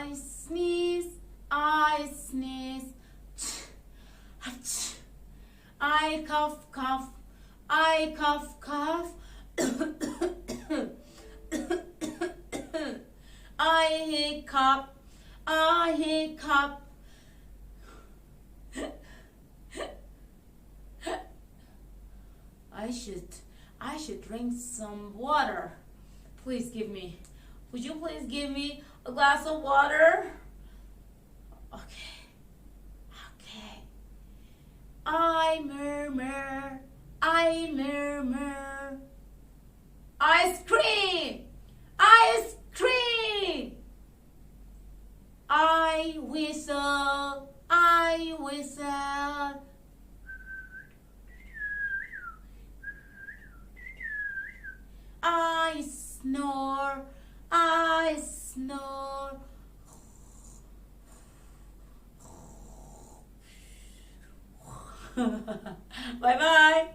I sneeze, I sneeze. I cough, cough, I cough, cough. I hiccup, I hiccup. I should drink some water. Would you please give me a glass of water? Okay. I murmur, I murmur. Ice cream, ice cream. I whistle, I whistle. I snore, I snore. Bye bye.